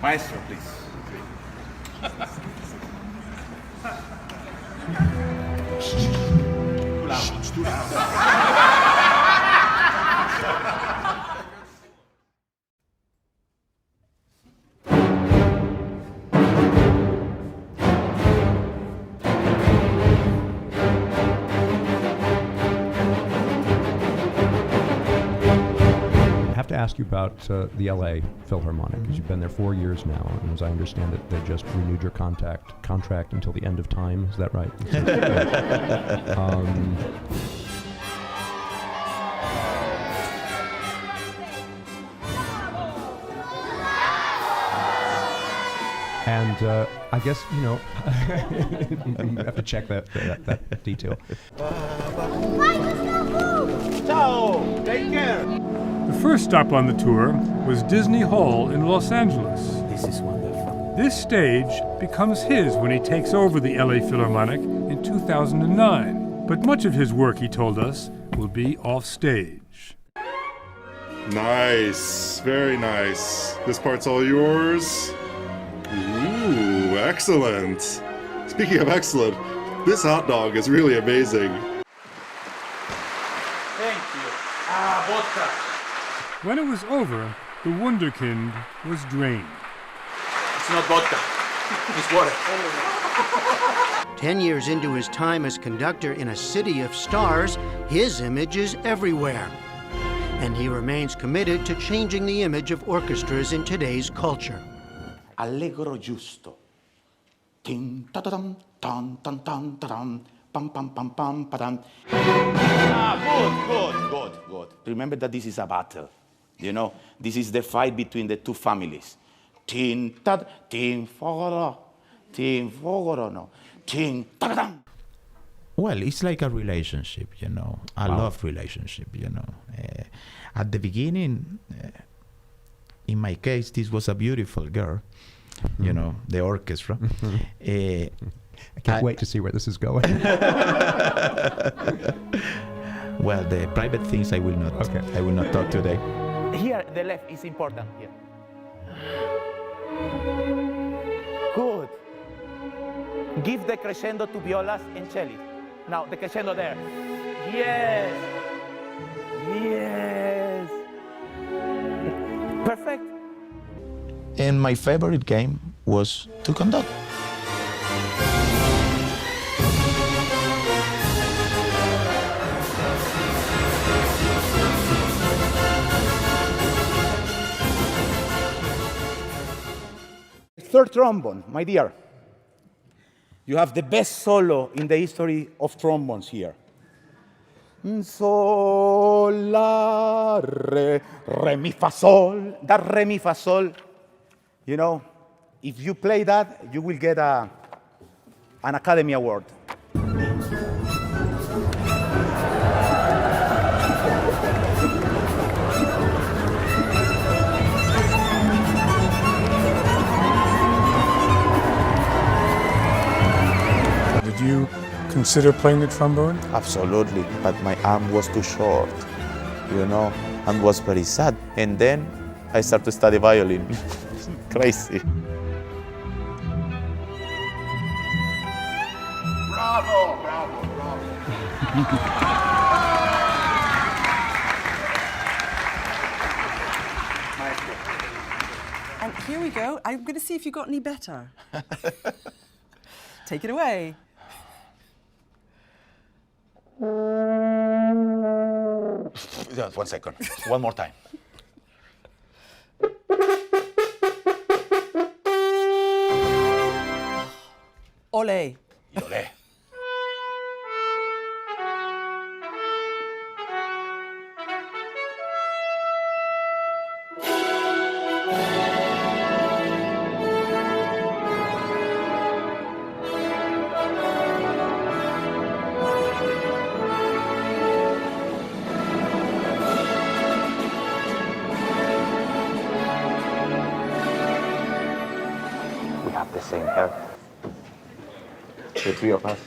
Maestro, please. Too loud. To ask you about the LA Philharmonic, because you've been there 4 years now, and as I understand it, they just renewed your contract until the end of time. Is that right? And I guess, you know, you have to check that detail. Ciao! Take care! The first stop on the tour was Disney Hall in Los Angeles. This is wonderful. This stage becomes his when he takes over the LA Philharmonic in 2009. But much of his work, he told us, will be off stage. Nice, very nice. This part's all yours. Ooh, excellent. Speaking of excellent, this hot dog is really amazing. Thank you. Vodka. When it was over, the Wunderkind was drained. It's not vodka. It's water. 10 years into his time as conductor in a city of stars, his image is everywhere. And he remains committed to changing the image of orchestras in today's culture. Allegro giusto. Ting ta ta dum, tan tan tan ta dum, pam pam pam pam pa dum. Good. Remember that this is a battle. You know, this is the fight between the two families. Ting ta ting fogoro, no, ting ta dum. Well, it's like a relationship, you know, a love relationship, you know. At the beginning, in my case, this was a beautiful girl, you know, the orchestra. I can't wait to see where this is going. Well, the private things I will not talk today. Here, the left is important here. Good. Give the crescendo to violas and cello. Now, the crescendo there. Yes. Perfect. And my favorite game was to conduct. Third trombone, my dear. You have the best solo in the history of trombones here. Sol, la, re, mi, fa, sol. That re, mi, fa, sol, you know, if you play that, you will get an Academy Award. Did you consider playing the trombone? Absolutely, but my arm was too short, you know, and was very sad. And then I started to study violin. Crazy. Bravo. And here we go. I'm going to see if you got any better. Take it away. Just 1 second. One more time. Ole. Ole. We have the same hair. The three of us.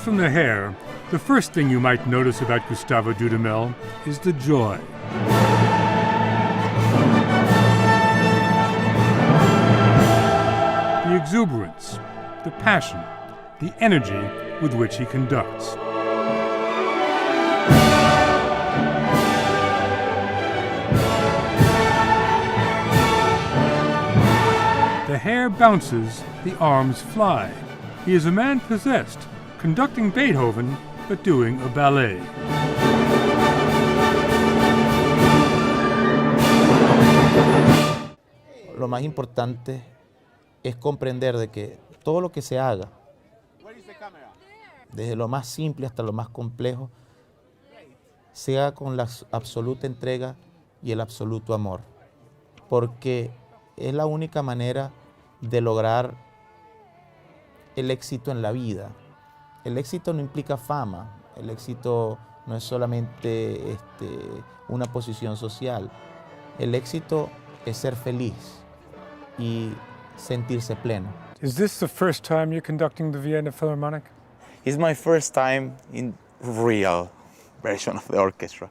from the hair, the first thing you might notice about Gustavo Dudamel is the joy. The exuberance, the passion, the energy with which he conducts. The hair bounces, the arms fly. He is a man possessed, conducting Beethoven, but doing a ballet. Lo más importante es comprender de que todo lo que se haga, desde lo más simple hasta lo más complejo, se haga con la absoluta entrega y el absoluto amor, porque es la única manera de lograr el éxito en la vida. El éxito no implica fama, el éxito no es solamente una posición social. El éxito es ser feliz y sentirse pleno. Is this the first time you're conducting the Vienna Philharmonic? It's my first time in real version of the orchestra.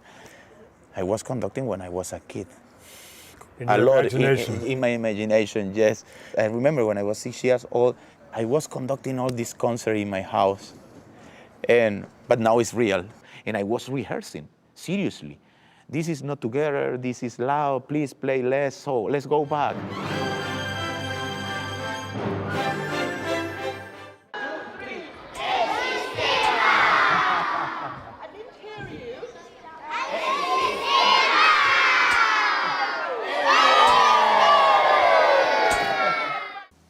I was conducting when I was a kid. In your imagination. In my imagination, yes. I remember when I was 6 years old, I was conducting all this concert in my house. But now it's real. And I was rehearsing, seriously. This is not together, this is loud, please play less, so let's go back.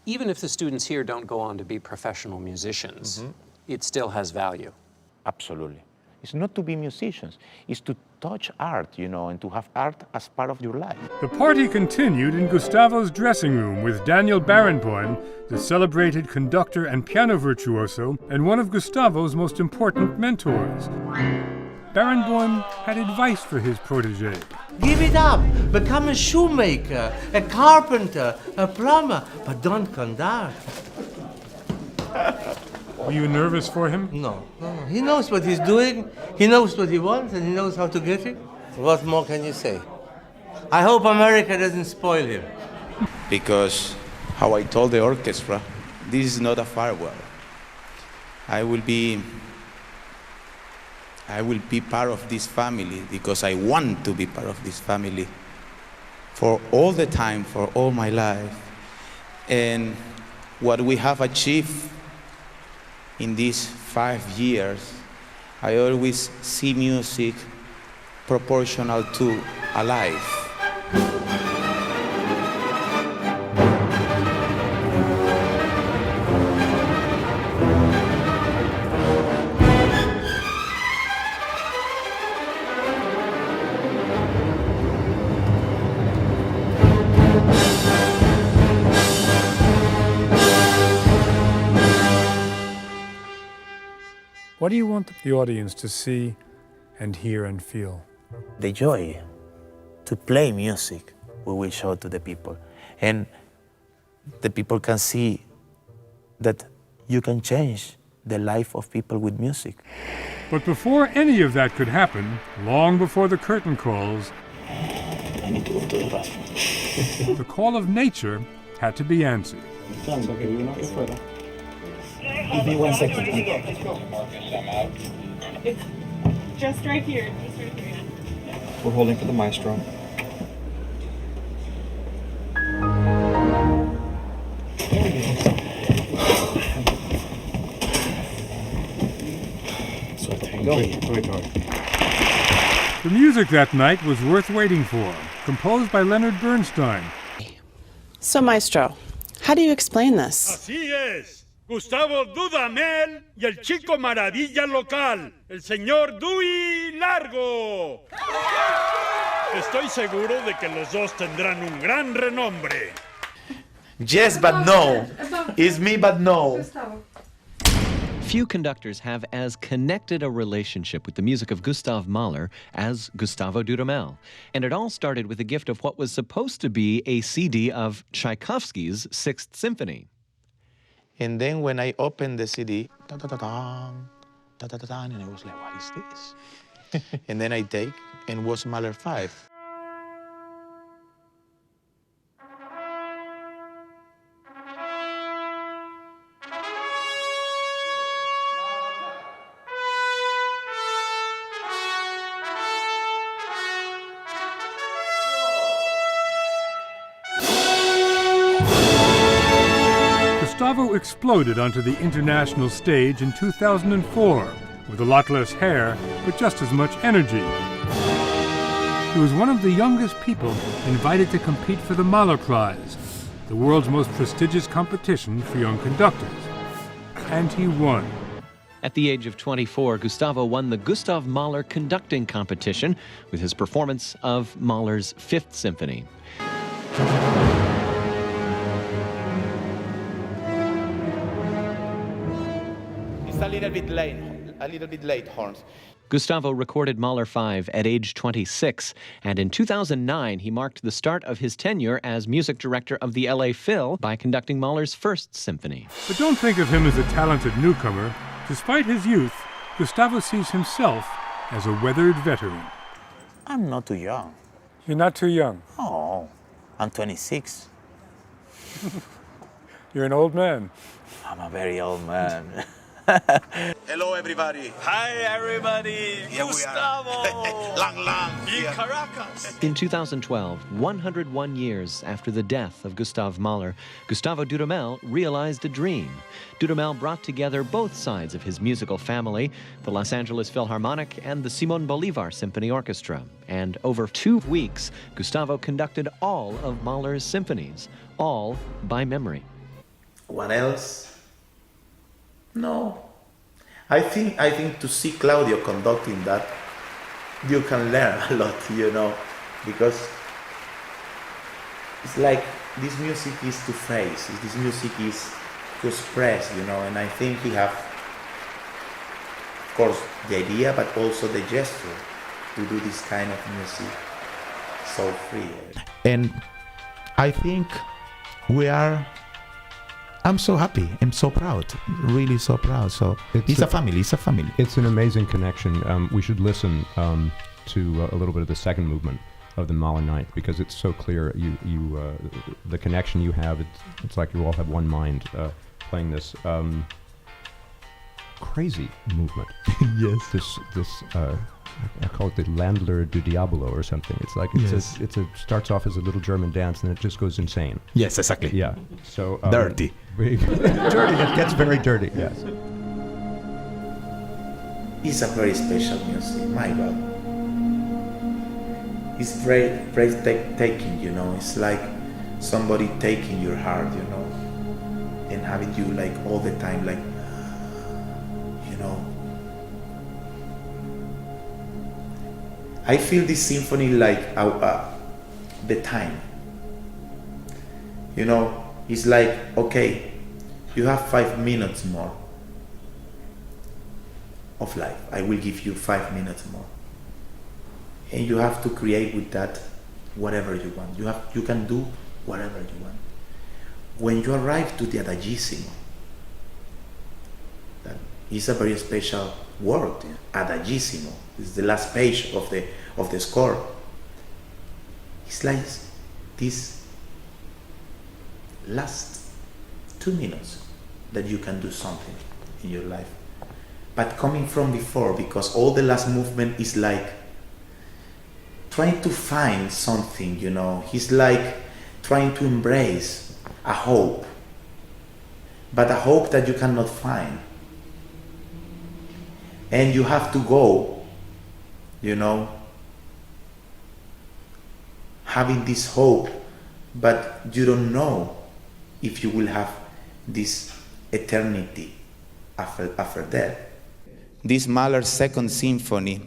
Even if the students here don't go on to be professional musicians, it still has value. Absolutely. It's not to be musicians, it's to touch art, and to have art as part of your life. The party continued in Gustavo's dressing room with Daniel Barenboim, the celebrated conductor and piano virtuoso, and one of Gustavo's most important mentors. Barenboim had advice for his protege. Give it up. Become a shoemaker, a carpenter, a plumber, but don't conduct. Were you nervous for him? No. He knows what he's doing, he knows what he wants, and he knows how to get it. What more can you say? I hope America doesn't spoil him. Because, how I told the orchestra, this is not a farewell. I will be part of this family because I want to be part of this family for all the time, for all my life. And what we have achieved in these 5 years, I always see music proportional to a life. What do you want the audience to see and hear and feel? The joy to play music we will show to the people. And the people can see that you can change the life of people with music. But before any of that could happen, long before the curtain calls, the call of nature had to be answered. Give me 1 second. It's just right here. We're holding for the maestro. The music that night was worth waiting for, composed by Leonard Bernstein. So, Maestro, how do you explain this? Así es. Gustavo Dudamel y el chico maravilla local, el señor 𝙇𝙞𝙠𝙚. Estoy seguro de que los dos tendrán un gran renombre. Yes, but no. It's me, but no. Few conductors have as connected a relationship with the music of Gustav Mahler as Gustavo Dudamel. And it all started with a gift of what was supposed to be a CD of Tchaikovsky's Sixth Symphony. And then when I opened the CD, ta-ta-ta-ta, and I was like, what is this? And then I take, and was Mahler 5. Gustavo exploded onto the international stage in 2004 with a lot less hair, but just as much energy. He was one of the youngest people invited to compete for the Mahler Prize, the world's most prestigious competition for young conductors. And he won. At the age of 24, Gustavo won the Gustav Mahler conducting competition with his performance of Mahler's Fifth Symphony. A little bit late, horns. Gustavo recorded Mahler 5 at age 26, and in 2009 he marked the start of his tenure as music director of the LA Phil by conducting Mahler's First Symphony. But don't think of him as a talented newcomer. Despite his youth, Gustavo sees himself as a weathered veteran. I'm not too young. You're not too young. Oh, I'm 26. You're an old man. I'm a very old man. Hello, everybody. Hi, everybody. Here Gustavo. Lang. In Caracas. In 2012, 101 years after the death of Gustav Mahler, Gustavo Dudamel realized a dream. Dudamel brought together both sides of his musical family, the Los Angeles Philharmonic and the Simon Bolivar Symphony Orchestra. And over 2 weeks, Gustavo conducted all of Mahler's symphonies, all by memory. What else? No. I think to see Claudio conducting that, you can learn a lot, because it's like this music is to face, this music is to express, and I think he have, of course, the idea, but also the gesture to do this kind of music so free. And I think I'm so happy. I'm so proud. Really so proud. So it's a family. It's an amazing connection. We should listen to a little bit of the second movement of the Mahler Ninth because it's so clear. The connection you have. It's like you all have one mind playing this crazy movement. Yes. This I call it the Landler du Diabolo or something. It's like it starts off as a little German dance and it just goes insane. Yes, exactly. Yeah. So dirty. Dirty. It gets very dirty. Yes. It's a very special music. My God. It's very breathtaking. It's like somebody taking your heart. And having you like all the time, like. I feel this symphony like the time. It's like, okay, you have 5 minutes more of life. I will give you 5 minutes more. And you have to create with that whatever you want. You can do whatever you want. When you arrive to the Adagissimo, that is a very special word, Adagissimo. It's the last page of the score. It's like this last 2 minutes that you can do something in your life. But coming from before, because all the last movement is like trying to find something, He's like trying to embrace a hope, but a hope that you cannot find. And you have to go, having this hope, but you don't know if you will have this eternity after death. This Mahler's Second Symphony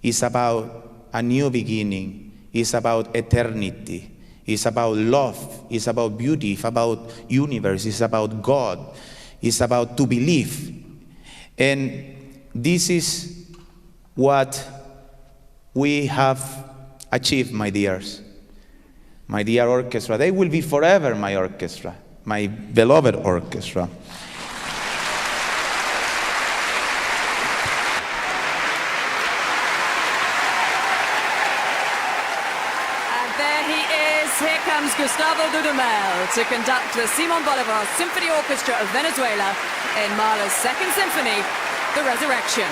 is about a new beginning, it's about eternity, it's about love, it's about beauty, it's about universe, it's about God, it's about to believe. And this is what we have achieved, my dears. My dear orchestra, they will be forever my orchestra, my beloved orchestra. comes Gustavo Dudamel to conduct the Simón Bolivar Symphony Orchestra of Venezuela in Mahler's Second Symphony, The Resurrection.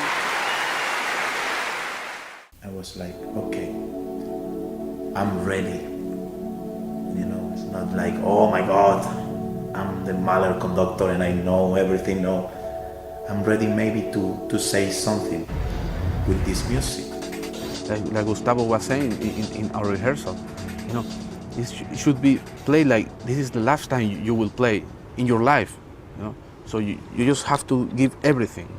I was like, okay, I'm ready. You know, it's not like, oh my God, I'm the Mahler conductor and I know everything. No, I'm ready maybe to say something with this music. Like Gustavo was saying in our rehearsal, you know, it should be played like this is the last time you will play in your life, you know. So you just have to give everything.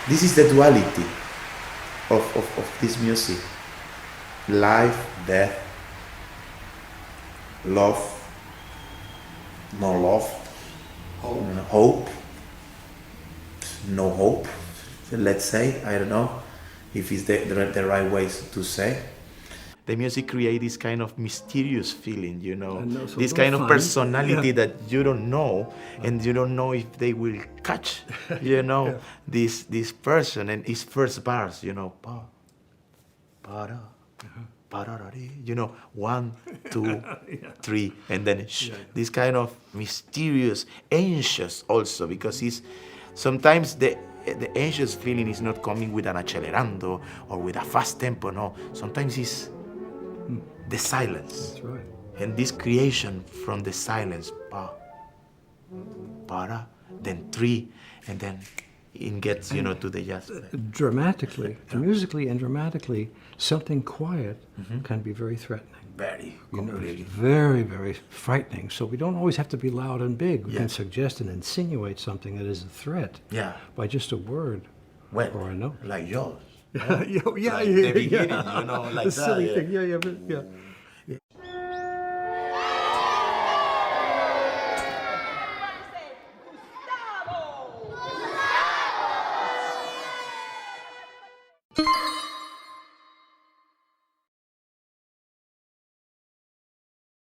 This is the duality of this music. Life, death, love, no love, hope, no hope, let's say. I don't know if it's the right ways to say. The music creates this kind of mysterious feeling, you know, so this no kind fun. of personality that you don't know, and you don't know if they will catch, you know, this person and his first bars, you know, you know, 1, 2, 3, and then this kind of mysterious, anxious also, because sometimes the anxious feeling is not coming with an accelerando or with a fast tempo, no. Sometimes it's the silence. That's right. And this creation from the silence, then 3, and then it gets, you know, to the jazz. Dramatically, musically and dramatically, something quiet can be very threatening. Very, completely. Very, very frightening. So we don't always have to be loud and big. We can suggest and insinuate something that is a threat by just a word or a note. Like yours. Yeah, Like the beginning, you know, like the that. silly thing. Yeah. you.